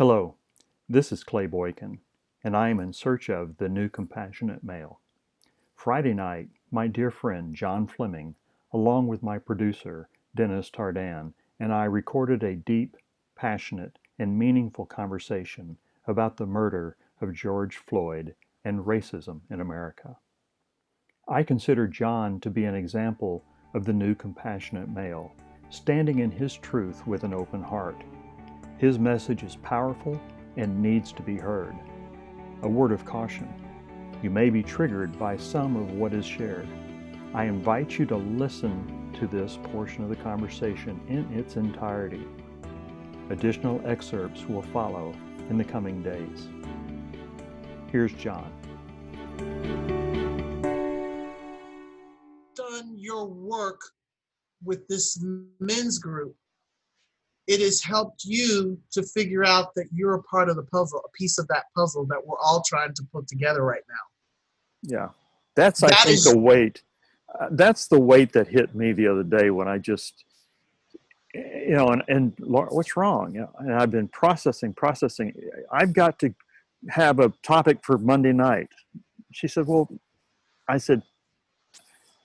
Hello, this is Clay Boykin, and I am in search of the new compassionate male. Friday night, my dear friend John Fleming, along with my producer Dennis Tardan, and I recorded a deep, passionate, and meaningful conversation about the murder of George Floyd and racism in America. I consider John to be an example of the new compassionate male, standing in his truth with an open heart. His message is powerful and needs to be heard. A word of caution: you may be triggered by some of what is shared. I invite you to listen to this portion of the conversation in its entirety. Additional excerpts will follow in the coming days. Here's John. Done your work with this men's group, it has helped you to figure out that you're a part of the puzzle, a piece of that puzzle that we're all trying to put together right now. Yeah, that's, I think, the weight. That's the weight that hit me the other day when I just, and Laura, what's wrong? And I've been processing. I've got to have a topic for Monday night. She said, well, I said,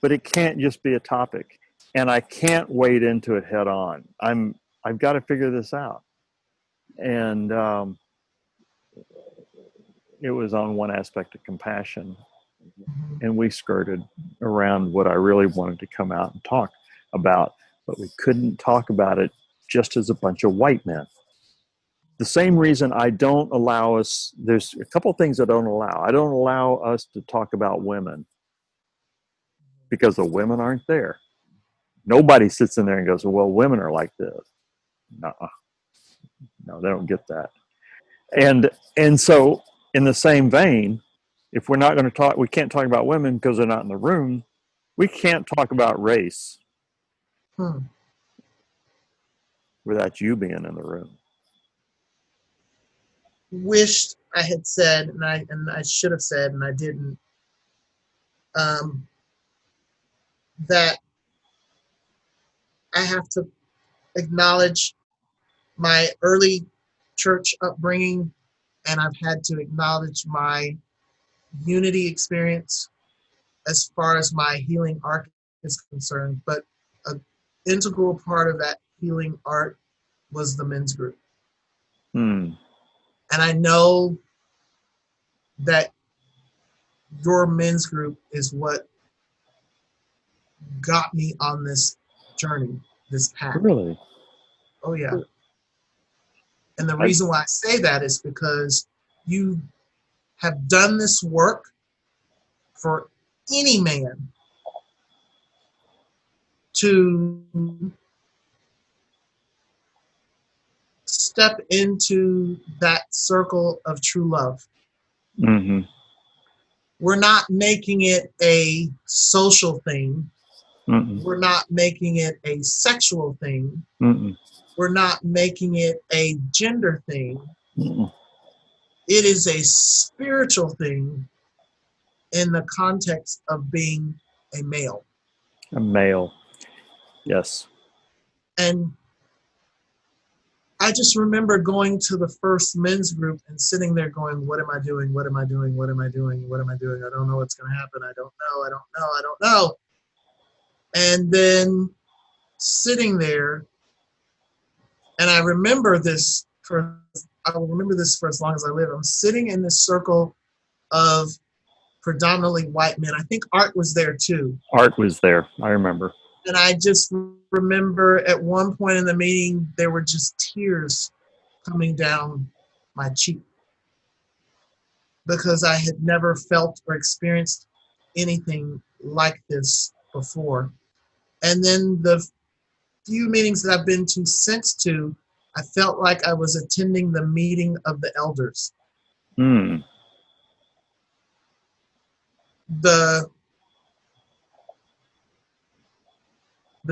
but it can't just be a topic, and I can't wade into it head on. I've got to figure this out. And it was on one aspect of compassion, and we skirted around what I really wanted to come out and talk about, but we couldn't talk about it just as a bunch of white men. The same reason I don't allow us, there's a couple of things I don't allow. I don't allow us to talk about women because the women aren't there. Nobody sits in there and goes, well, women are like this. Nuh-uh. No, they don't get that. And so in the same vein, if we're not going to talk, we can't talk about women because they're not in the room. We can't talk about race without you being in the room. Wished I had said, and I should have said, and I didn't, that I have to acknowledge my early church upbringing, and I've had to acknowledge my unity experience as far as my healing arc is concerned. But an integral part of that healing arc was the men's group. And I know that your men's group is what got me on this journey, this path. Really? Oh, yeah. And the reason why I say that is because you have done this work for any man to step into that circle of true love. Mm-hmm. We're not making it a social thing. Mm-mm. We're not making it a sexual thing. Mm-mm. We're not making it a gender thing. Mm-mm. It is a spiritual thing in the context of being a male. A male. Yes. And I just remember going to the first men's group and sitting there going, what am I doing? What am I doing? What am I doing? What am I doing? I don't know what's going to happen. I don't know. And then sitting there, and I will remember this for as long as I live. I'm sitting in this circle of predominantly white men. I think Art was there too. Art was there. I remember. And I just remember at one point in the meeting, there were just tears coming down my cheek because I had never felt or experienced anything like this before. And then the few meetings that I've been to since too, I felt like I was attending the meeting of the elders. The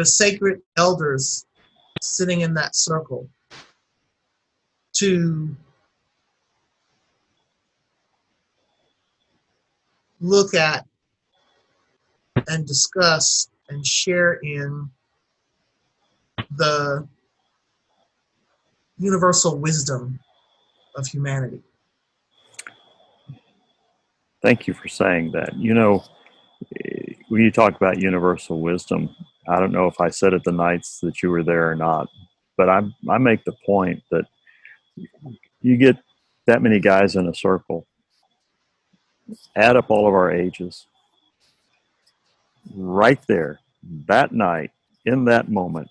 sacred elders sitting in that circle to look at and discuss and share in the universal wisdom of humanity. Thank you for saying that. When you talk about universal wisdom, I don't know if I said it the nights that you were there or not, but I make the point that you get that many guys in a circle, add up all of our ages, right there, that night, in that moment,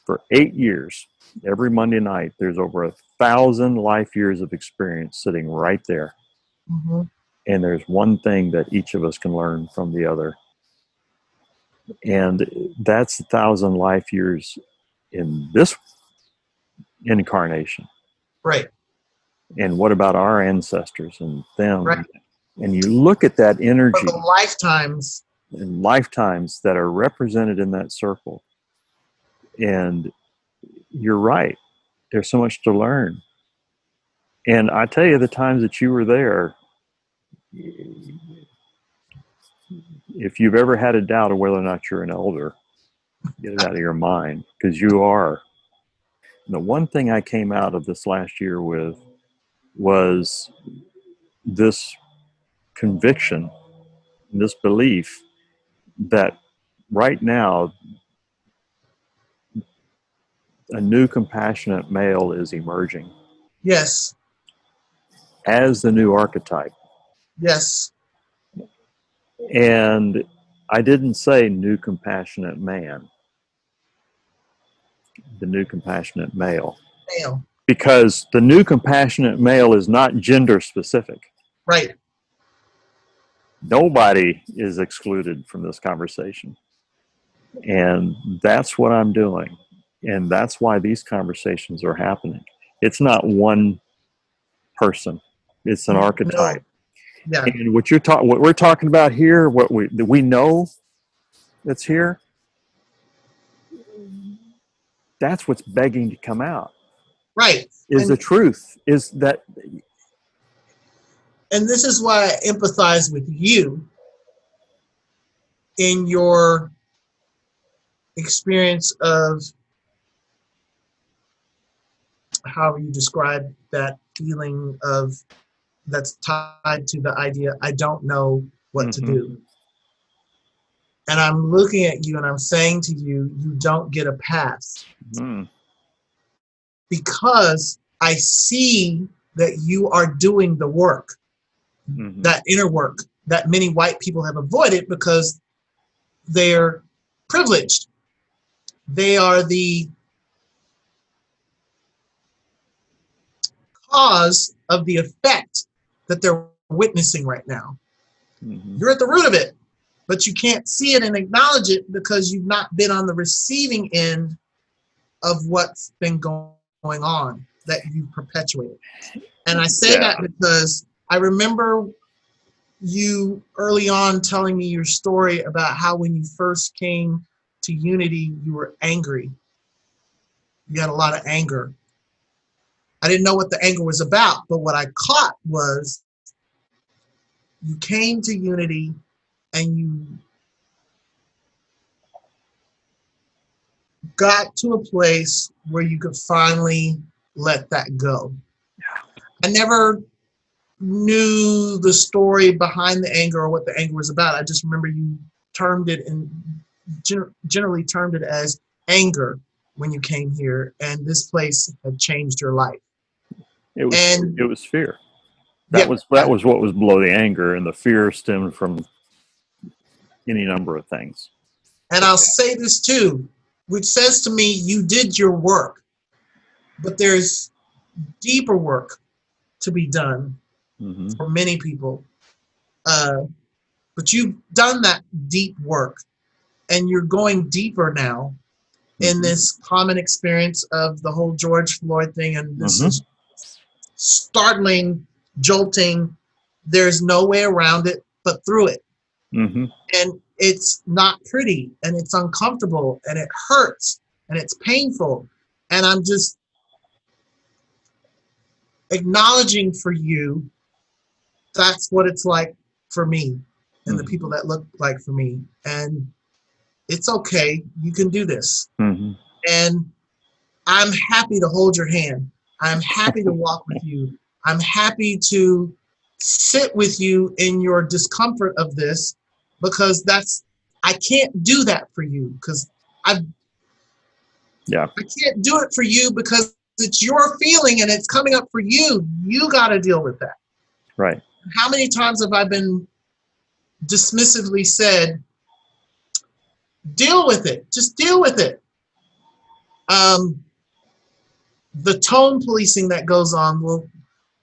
for 8 years, every Monday night, there's over 1,000 life years of experience sitting right there. Mm-hmm. And there's one thing that each of us can learn from the other. And that's 1,000 life years in this incarnation. Right. And what about our ancestors and them? Right. And you look at that For energy the lifetimes. and lifetimes that are represented in that circle. And you're right. There's so much to learn. And I tell you, the times that you were there, if you've ever had a doubt of whether or not you're an elder, get it out of your mind, because you are. And the one thing I came out of this last year with was this conviction, this belief that right now a new compassionate male is emerging Yes. as the new archetype. Yes. And I didn't say new compassionate man, the new compassionate male, Male. because the new compassionate male is not gender specific. Right. Nobody is excluded from this conversation. And that's what I'm doing. And that's why these conversations are happening. It's not one person, it's an archetype. No. Yeah. And what we're talking about here, what we know that's here, that's what's begging to come out. Right. Is the truth, is that. And this is why I empathize with you in your experience of how you describe that feeling of that's tied to the idea, I don't know what to do. And I'm looking at you and I'm saying to you, you don't get a pass. Because I see that you are doing the work, that inner work that many white people have avoided because they're privileged. They are the cause of the effect that they're witnessing right now. You're at the root of it, but you can't see it and acknowledge it because you've not been on the receiving end of what's been going on that you perpetuated. And I say that because I remember you early on telling me your story about how when you first came to Unity, you were angry. You had a lot of anger. I didn't know what the anger was about, but what I caught was you came to Unity and you got to a place where you could finally let that go. I never knew the story behind the anger or what the anger was about. I just remember you termed it and generally termed it as anger when you came here, and this place had changed your life. It was fear. That was what was below the anger, and the fear stemmed from any number of things. And I'll say this too, which says to me, you did your work, but there's deeper work to be done for many people. But you've done that deep work, and you're going deeper now in this common experience of the whole George Floyd thing, and this is startling, jolting. There's no way around it but through it. And it's not pretty, and it's uncomfortable, and it hurts, and it's painful. And I'm just acknowledging for you that's what it's like for me and the people that look like for me. And it's okay. You can do this. And I'm happy to hold your hand. I'm happy to walk with you. I'm happy to sit with you in your discomfort of this, because I can't do that for you, because I can't do it for you because it's your feeling and it's coming up for you. You got to deal with that. Right. How many times have I been dismissively said, deal with it, just deal with it? The tone policing that goes on, well,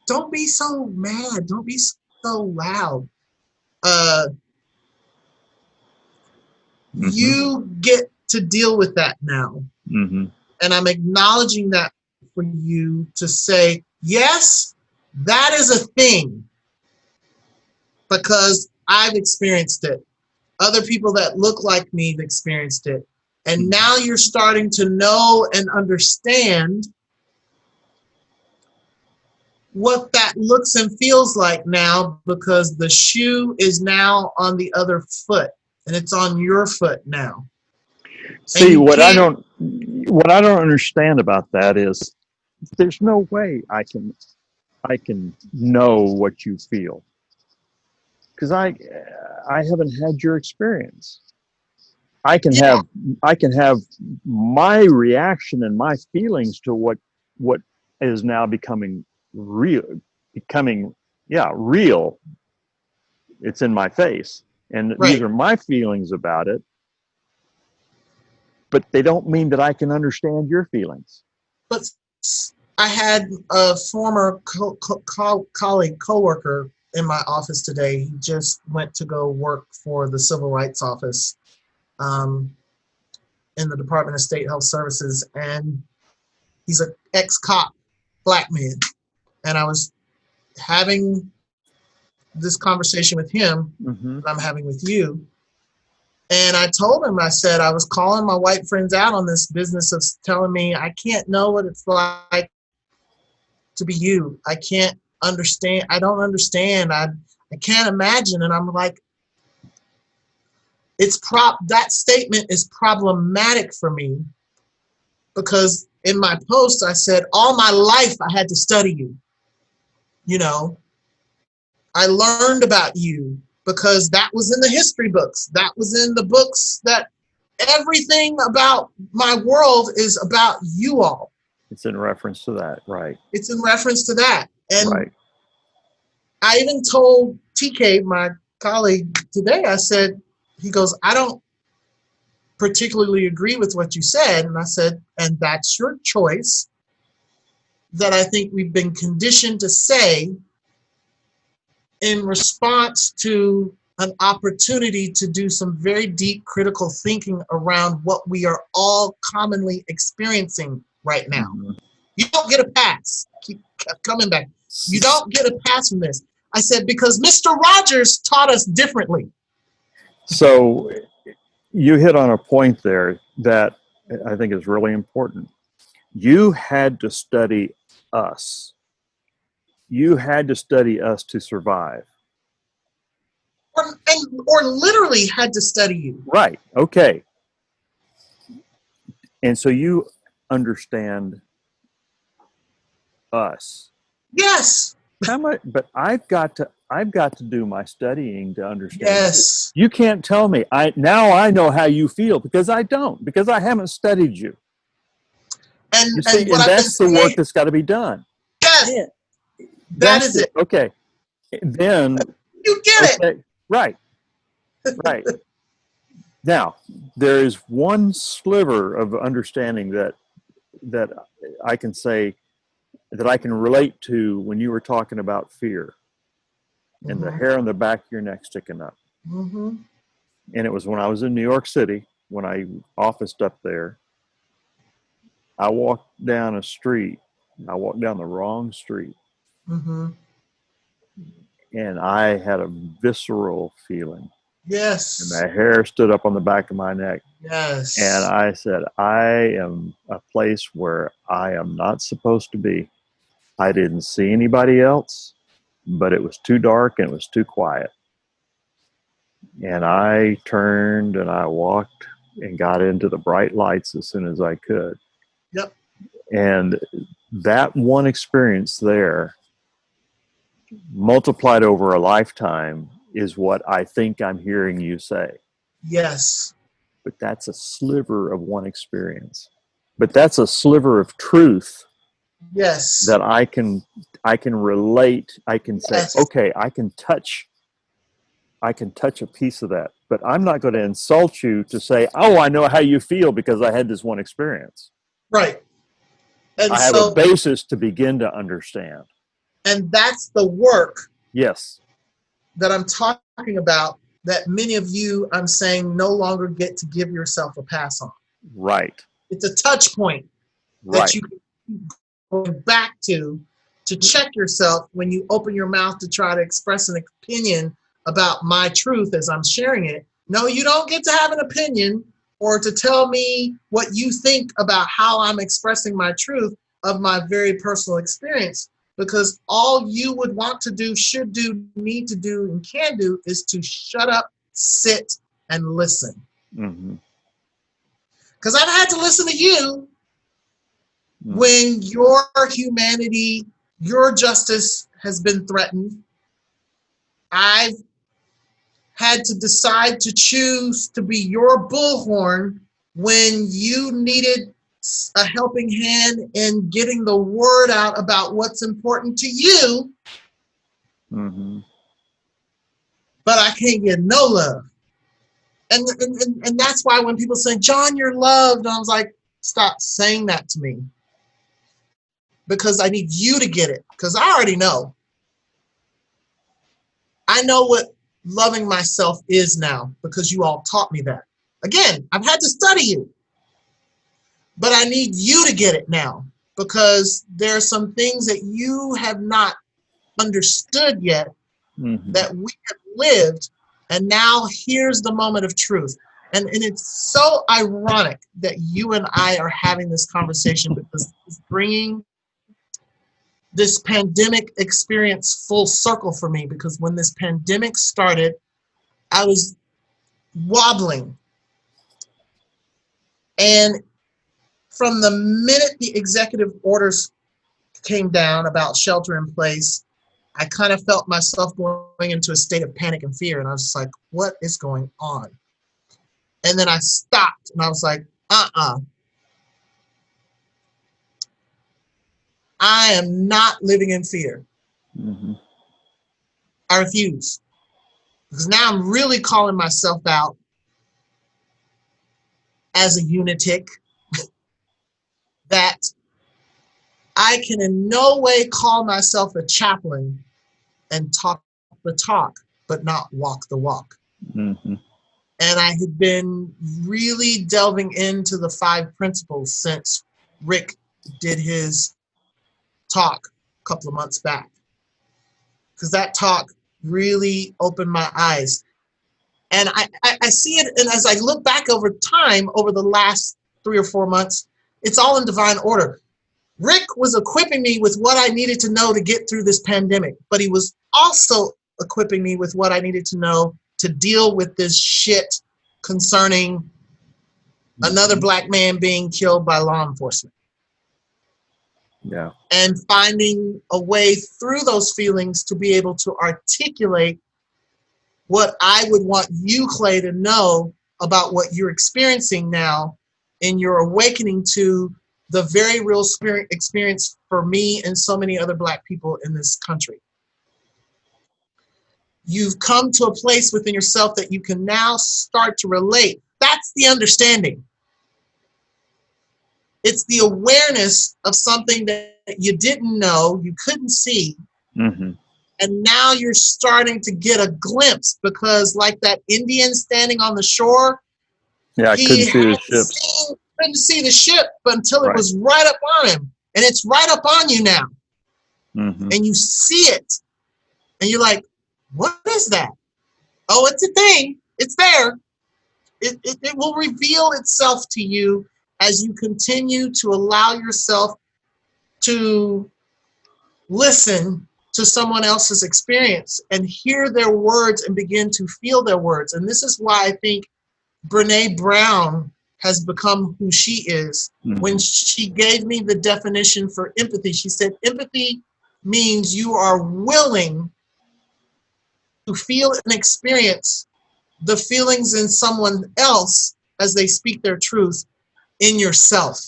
don't be so mad, don't be so loud. You get to deal with that now. Mm-hmm. And I'm acknowledging that for you to say, yes, that is a thing, because I've experienced it. Other people that look like me have experienced it. And now you're starting to know and understand what that looks and feels like now, because the shoe is now on the other foot and it's on your foot now. See, what I don't understand about that is there's no way I can know what you feel, because I haven't had your experience. I can have my reaction and my feelings to what is now becoming real. It's in my face, and these are my feelings about it. But they don't mean that I can understand your feelings. But I had a former colleague, coworker in my office today. He just went to go work for the Civil Rights Office in the Department of State Health Services, and he's an ex-cop, black man. And I was having this conversation with him that I'm having with you. And I told him, I said, I was calling my white friends out on this business of telling me I can't know what it's like to be you. I can't understand. I don't understand. I can't imagine. And I'm like, that statement is problematic for me, because in my post I said, all my life I had to study you. You know, I learned about you because that was in the history books. That was in the books, that everything about my world is about you all. It's in reference to that, right? It's in reference to that. And right. I even told TK, my colleague, today, I said, he goes, I don't particularly agree with what you said. And I said, and that's your choice. That I think we've been conditioned to say in response to an opportunity to do some very deep critical thinking around what we are all commonly experiencing right now. You don't get a pass. Keep coming back. You don't get a pass from this. I said, because Mr. Rogers taught us differently. So you hit on a point there that I think is really important. You had to study us. You had to study us to survive. Or literally had to study you. Right. Okay. And so you understand us. Yes. How much? But I've got to do my studying to understand. Yes. You can't tell me. Now I know how you feel, because I don't, because I haven't studied you. And that's the work that's got to be done. Yes. Yeah. That is it. Okay. Then you get it. Right. Right. Now, there is one sliver of understanding that I can say, that I can relate to when you were talking about fear and the hair on the back of your neck sticking up. And it was when I was in New York City, when I officed up there. I walked down a street. I walked down the wrong street. And I had a visceral feeling. Yes. And my hair stood up on the back of my neck. Yes. And I said, I am a place where I am not supposed to be. I didn't see anybody else, but it was too dark and it was too quiet. And I turned and I walked and got into the bright lights as soon as I could. Yep. And that one experience there multiplied over a lifetime is what I think I'm hearing you say. Yes. But that's a sliver of one experience. But that's a sliver of truth Yes. that I can relate. I can say, Yes. okay, I can touch a piece of that. But I'm not going to insult you to say, oh, I know how you feel because I had this one experience. Right. And I have a so, basis to begin to understand. and that's the work Yes. that I'm talking about, that many of you, I'm saying, no longer get to give yourself a pass on. Right. It's a touch point that Right. you go back to check yourself when you open your mouth to try to express an opinion about my truth as I'm sharing it. No, you don't get to have an opinion or to tell me what you think about how I'm expressing my truth of my very personal experience, because all you would want to do, should do, need to do, and can do is to shut up, sit, and listen. Mm-hmm. Because I've had to listen to you when your humanity, your justice has been threatened. I've had to decide to choose to be your bullhorn when you needed a helping hand in getting the word out about what's important to you. Mm-hmm. But I can't get no love. And that's why when people say, John, you're loved, I was like, stop saying that to me. Because I need you to get it. Because I already know. I know what loving myself is now because you all taught me that. Again, I've had to study you. But I need you to get it now because there are some things that you have not understood yet that we have lived. And now here's the moment of truth. And it's so ironic that you and I are having this conversation because it's bringing this pandemic experience full circle for me, because when this pandemic started, I was wobbling. And from the minute the executive orders came down about shelter in place, I kind of felt myself going into a state of panic and fear. And I was just like, what is going on? And then I stopped and I was like, I am not living in fear. Mm-hmm. I refuse. Because now I'm really calling myself out as a lunatic that I can in no way call myself a chaplain and talk the talk, but not walk the walk. Mm-hmm. And I had been really delving into the 5 principles since Rick did his talk a couple of months back. Because that talk really opened my eyes. And I see it, and as I look back over time, over the last 3 or 4 months, it's all in divine order. Rick was equipping me with what I needed to know to get through this pandemic, but he was also equipping me with what I needed to know to deal with this shit concerning another Black man being killed by law enforcement. Yeah. And finding a way through those feelings to be able to articulate what I would want you, Clay, to know about what you're experiencing now in your awakening to the very real spirit experience for me and so many other Black people in this country. You've come to a place within yourself that you can now start to relate. That's the understanding. It's the awareness of something that you didn't know, you couldn't see. Mm-hmm. And now you're starting to get a glimpse, because like that Indian standing on the shore, Yeah, I couldn't see the ships. Couldn't see the ship until it Right. was right up on him. And it's right up on you now. Mm-hmm. And you see it. And you're like, what is that? Oh, it's a thing. It's there. It will reveal itself to you as you continue to allow yourself to listen to someone else's experience and hear their words and begin to feel their words. And this is why I think Brene Brown has become who she is. When she gave me the definition for empathy, she said, empathy means you are willing to feel and experience the feelings in someone else as they speak their truth in yourself.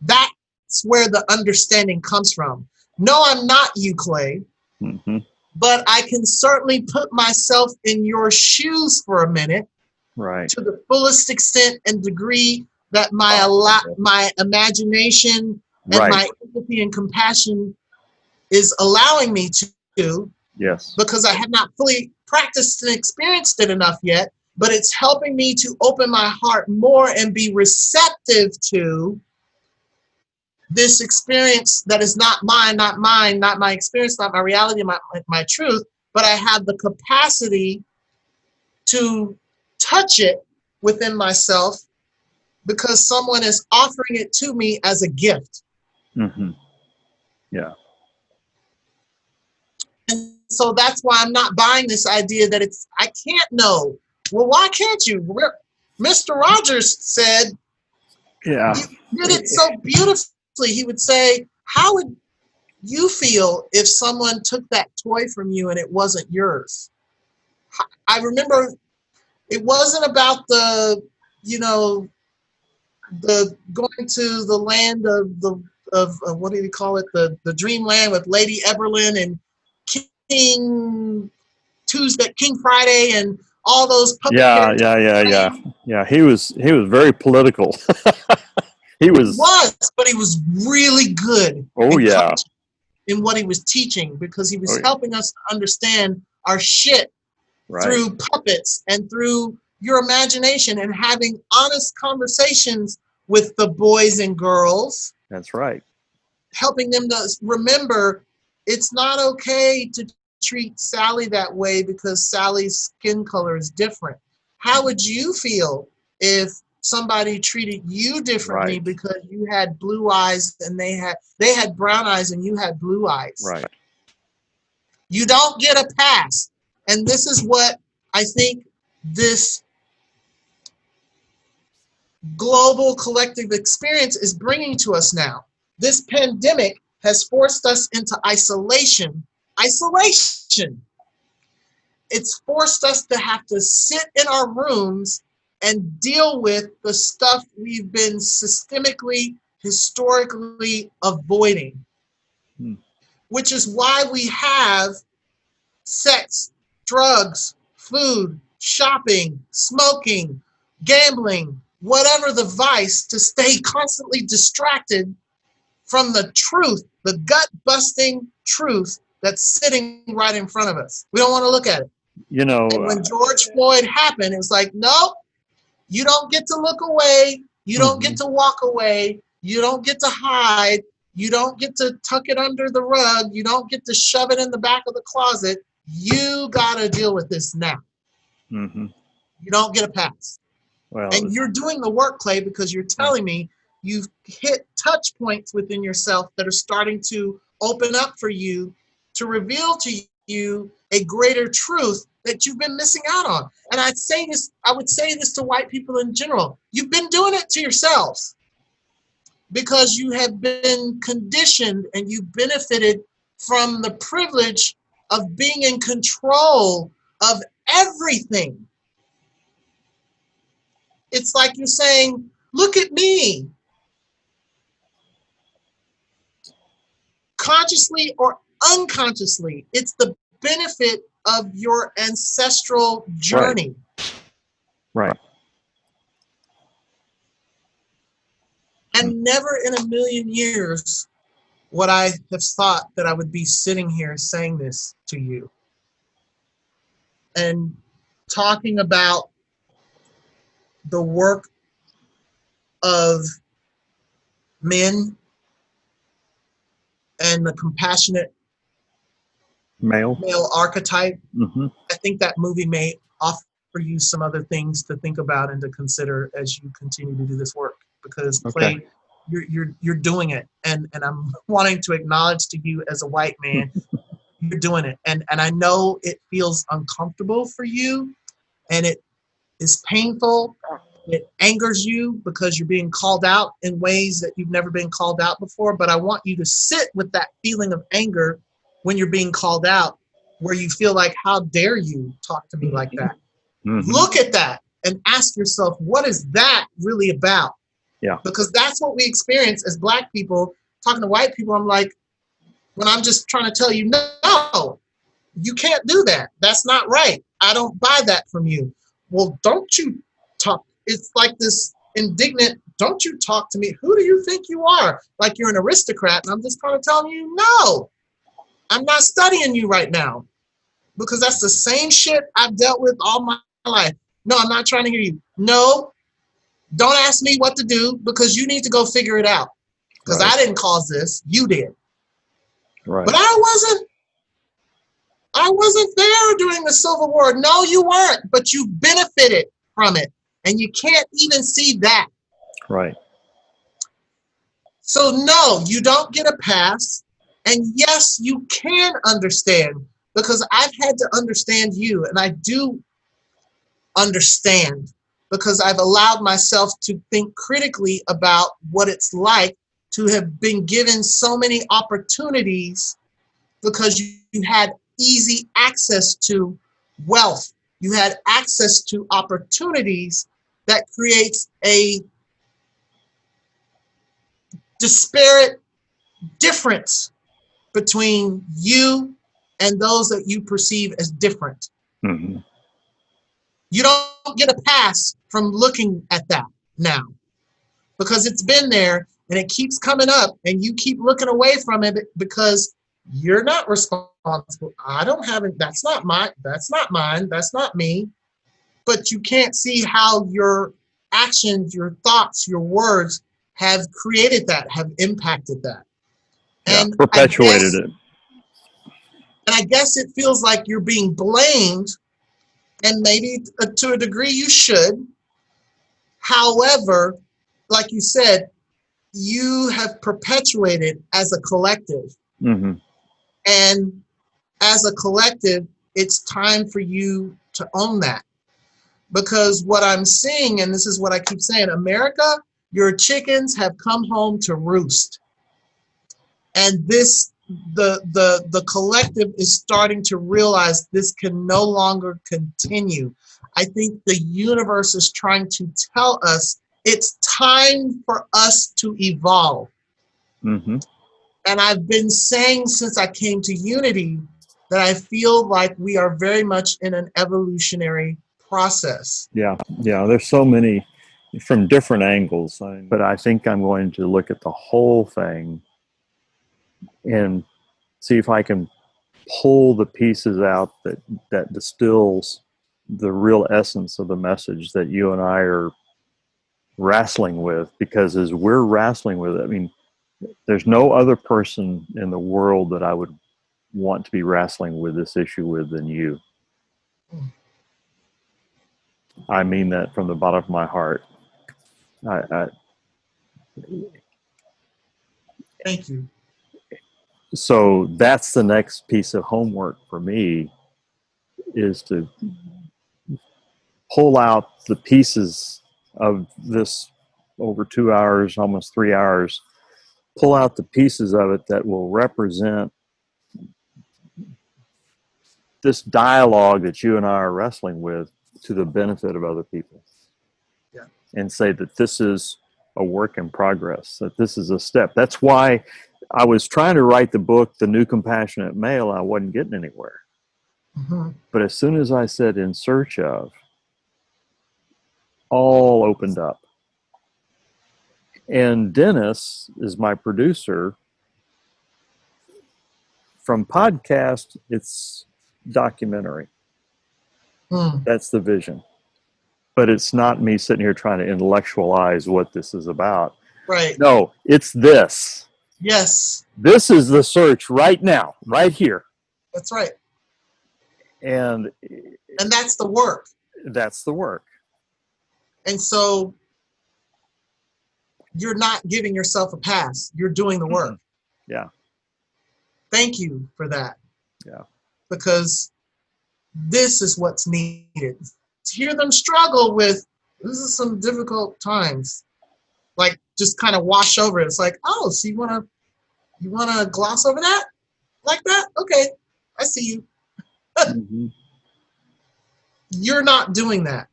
That's where the understanding comes from. No, I'm not you, Clay, but I can certainly put myself in your shoes for a minute, right, to the fullest extent and degree that my imagination and my empathy and compassion is allowing me to. Yes. Because I have not fully practiced and experienced it enough yet, but it's helping me to open my heart more and be receptive to this experience that is not mine, not my experience, not my reality, my truth, but I have the capacity to touch it within myself because someone is offering it to me as a gift. Yeah. And so that's why I'm not buying this idea that I can't know. Well, why can't you? Mr. Rogers said, yeah, he did it so beautifully. He would say, how would you feel if someone took that toy from you and it wasn't yours? I remember it wasn't about the going to the land of what do you call it? The dreamland with Lady Eberlin and King Friday and all those puppet characters. Yeah. He was very political. He was, but he was really good. Oh yeah. In what he was teaching, because he was helping us to understand our shit through puppets and through your imagination and having honest conversations with the boys and girls. That's right. Helping them to remember it's not okay to treat Sally that way because Sally's skin color is different. How would you feel if somebody treated you differently because you had blue eyes and they had brown eyes and you had blue eyes? Right. You don't get a pass. And this is what I think this global collective experience is bringing to us now. This pandemic has forced us into isolation. It's forced us to have to sit in our rooms and deal with the stuff we've been systemically, historically avoiding. Which is why we have sex, drugs, food, shopping, smoking, gambling, whatever the vice, to stay constantly distracted from the truth, the gut-busting truth that's sitting right in front of us. We don't want to look at it. And when George Floyd happened, it was like, nope, you don't get to look away. You don't get to walk away. You don't get to hide. You don't get to tuck it under the rug. You don't get to shove it in the back of the closet. You got to deal with this now. You don't get a pass. Well, and you're doing the work, Clay, because you're telling me you've hit touch points within yourself that are starting to open up for you to reveal to you a greater truth that you've been missing out on. And I would say this to white people in general. You've been doing it to yourselves because you have been conditioned and you benefited from the privilege of being in control of everything. It's like you're saying, look at me. Consciously or unconsciously, it's the benefit of your ancestral journey. Right. And never in a million years would I have thought that I would be sitting here saying this to you and talking about the work of men and the compassionate male archetype. I think that movie may offer you some other things to think about and to consider as you continue to do this work, because Clay, you're doing it, and I'm wanting to acknowledge to you as a white man, you're doing it, and I know it feels uncomfortable for you, and is painful. It angers you because you're being called out in ways that you've never been called out before. But I want you to sit with that feeling of anger when you're being called out, where you feel like, how dare you talk to me like that? Mm-hmm. Look at that and ask yourself, what is that really about? Yeah. Because that's what we experience as Black people talking to white people. I'm like, when I'm just trying to tell you, no, you can't do that. That's not right. I don't buy that from you. Well, don't you talk. It's like this indignant, don't you talk to me. Who do you think you are? Like you're an aristocrat. And I'm just kind of telling you, no, I'm not studying you right now. Because that's the same shit I've dealt with all my life. No, I'm not trying to hear you. No, don't ask me what to do because you need to go figure it out. Because I didn't cause this. You did. Right. But I wasn't there during the Civil War. No, you weren't, but you benefited from it. And you can't even see that. Right. So no, you don't get a pass. And yes, you can understand, because I've had to understand you, and I do understand because I've allowed myself to think critically about what it's like to have been given so many opportunities because you had easy access to wealth. You had access to opportunities that creates a disparate difference between you and those that you perceive as different. Mm-hmm. You don't get a pass from looking at that now because it's been there and it keeps coming up and you keep looking away from it because you're not responsible. I don't have it. That's not mine. That's not me. But you can't see how your actions, your thoughts, your words have created that, have impacted that. And perpetuated it. And I guess it feels like you're being blamed, and maybe to a degree you should. However, like you said, you have perpetuated as a collective. Mm-hmm. And as a collective, it's time for you to own that. Because what I'm seeing, and this is what I keep saying, America, your chickens have come home to roost. And the collective is starting to realize this can no longer continue. I think the universe is trying to tell us it's time for us to evolve. Mm-hmm. And I've been saying since I came to Unity that I feel like we are very much in an evolutionary process. Yeah. There's so many from different angles, but I think I'm going to look at the whole thing and see if I can pull the pieces out that distills the real essence of the message that you and I are wrestling with. Because as we're wrestling with it, I mean, there's no other person in the world that I would want to be wrestling with this issue with than you. I mean that from the bottom of my heart. Thank you. So that's the next piece of homework for me, is to pull out the pieces of this over 2 hours, almost 3 hours, pull out the pieces of it that will represent this dialogue that you and I are wrestling with to the benefit of other people. Yeah. And say that this is a work in progress, that this is a step. That's why I was trying to write the book, The New Compassionate Male, I wasn't getting anywhere. Mm-hmm. But as soon as I said in search of, all opened up. And Dennis is my producer. From podcast, it's documentary. That's the vision. But it's not me sitting here trying to intellectualize what this is about. Right. No, it's this. Yes. This is the search right now, right here. That's right. And that's the work. That's the work. And so you're not giving yourself a pass. You're doing the work. Mm-hmm. Yeah. Thank you for that. Yeah. Because this is what's needed. hear them struggle with, this is some difficult times, like just kind of wash over it. It's like, oh, so you wanna gloss over that like that? Okay, I see you. Mm-hmm. You're not doing that,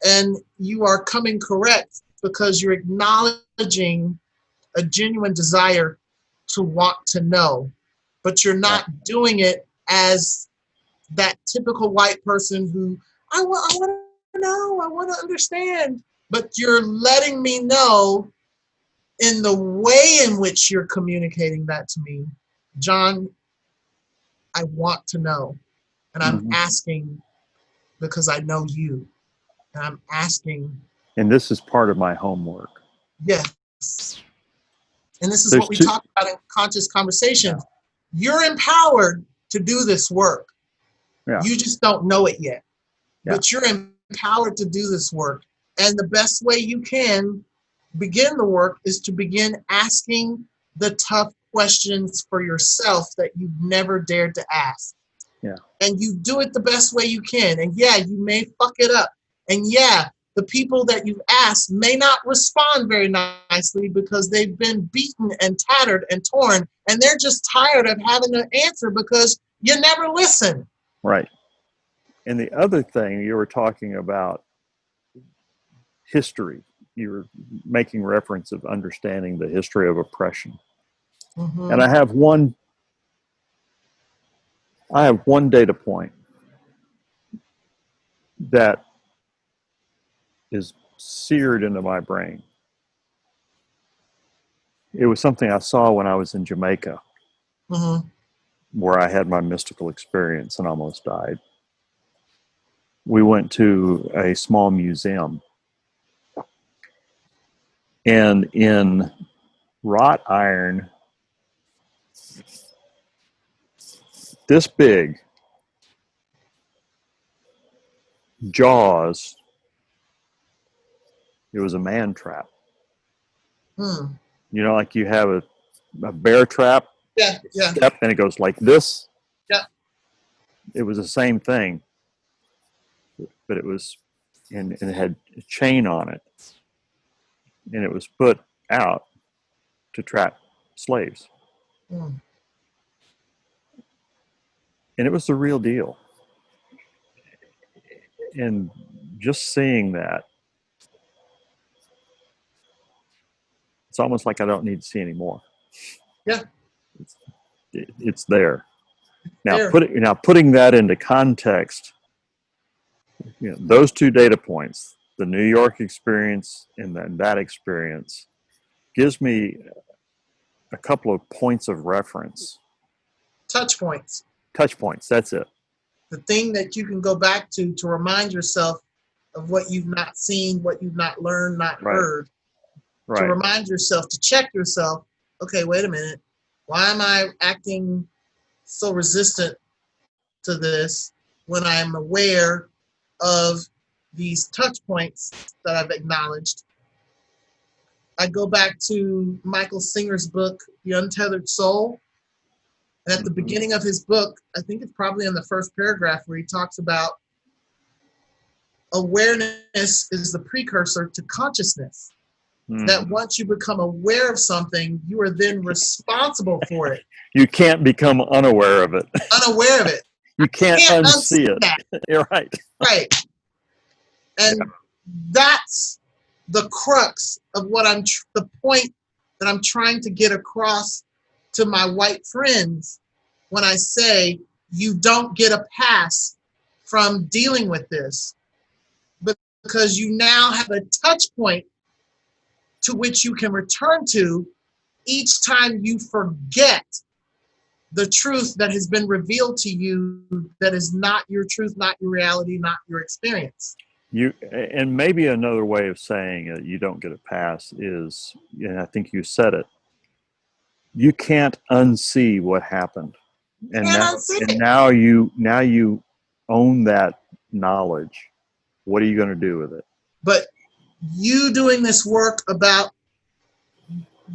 and you are coming correct because you're acknowledging a genuine desire to want to know, but you're not doing it as that typical white person who I want to know, I want to understand, but you're letting me know in the way in which you're communicating that to me, John, I want to know, and I'm asking because I know you, and I'm asking. And this is part of my homework. Yes. And this is what we talk about in conscious conversations. Yeah. You're empowered to do this work. Yeah. You just don't know it yet. Yeah. But you're empowered to do this work. And the best way you can begin the work is to begin asking the tough questions for yourself that you've never dared to ask. Yeah. And you do it the best way you can. And yeah, you may fuck it up. And yeah, the people that you've asked may not respond very nicely because they've been beaten and tattered and torn, and they're just tired of having to answer because you never listen. Right. And the other thing, you were talking about history. You were making reference of understanding the history of oppression. Mm-hmm. And I have one data point that is seared into my brain. It was something I saw when I was in Jamaica, where I had my mystical experience and almost died. We went to a small museum, and in wrought iron, this big, jaws, it was a man trap. You know, like you have a bear trap. Yeah. Step, and it goes like this. Yeah. It was the same thing, but it was, and it had a chain on it, and it was put out to trap slaves. And it was the real deal. And just seeing that, it's almost like I don't need to see anymore. Yeah. It's there. Now, putting that into context, you know, those two data points, the New York experience and then that experience, gives me a couple of points of reference. Touch points. Touch points, that's it. The thing that you can go back to remind yourself of what you've not seen, what you've not learned, not heard. Right. To remind yourself, to check yourself, okay, wait a minute. Why am I acting so resistant to this when I'm aware of these touch points that I've acknowledged? I go back to Michael Singer's book, The Untethered Soul. And at the beginning of his book, I think it's probably in the first paragraph where he talks about awareness is the precursor to consciousness. That once you become aware of something, you are then responsible for it. You can't become unaware of it. Unaware of it. You can't unsee it. That. You're right. Right. And that's the crux of what the point that I'm trying to get across to my white friends when I say you don't get a pass from dealing with this, but because you now have a touch point to which you can return to each time you forget the truth that has been revealed to you that is not your truth, not your reality, not your experience. And maybe another way of saying you don't get a pass is, and I think you said it, you can't unsee what happened. And now you own that knowledge. What are you going to do with it? But you doing this work about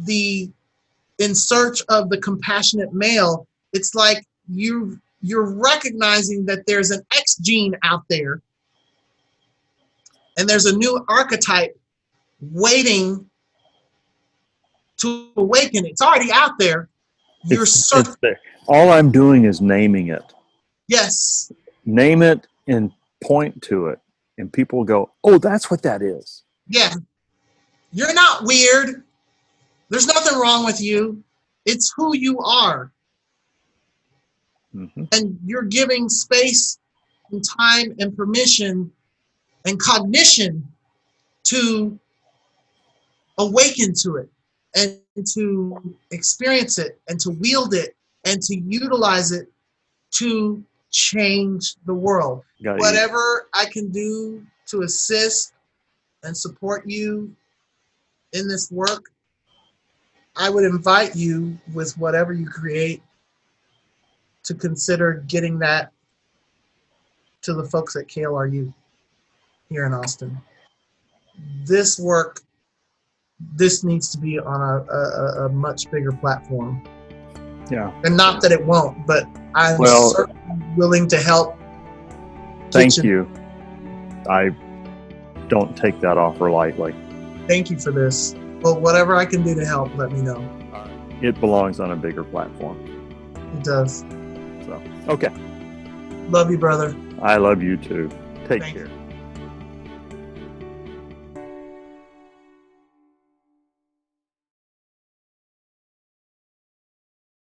in search of the compassionate male, it's like you're recognizing that there's an X gene out there And there's a new archetype waiting to awaken. It's already out there. It's there. All I'm doing is naming it. Yes. Name it and point to it. And people go, oh, that's what that is. Yeah. You're not weird. There's nothing wrong with you. It's who you are. Mm-hmm. And you're giving space and time and permission and cognition to awaken to it and to experience it and to wield it and to utilize it to change the world. Whatever I can do to assist and support you in this work, I would invite you, with whatever you create, to consider getting that to the folks at KLRU here in Austin. This work, this needs to be on a much bigger platform. Yeah. And not that it won't, but I'm certainly willing to help. Thank you. I don't take that offer lightly. Thank you for this. Well, whatever I can do to help, let me know. It belongs on a bigger platform. It does. So, okay. Love you, brother. I love you too. Take Thank care. you.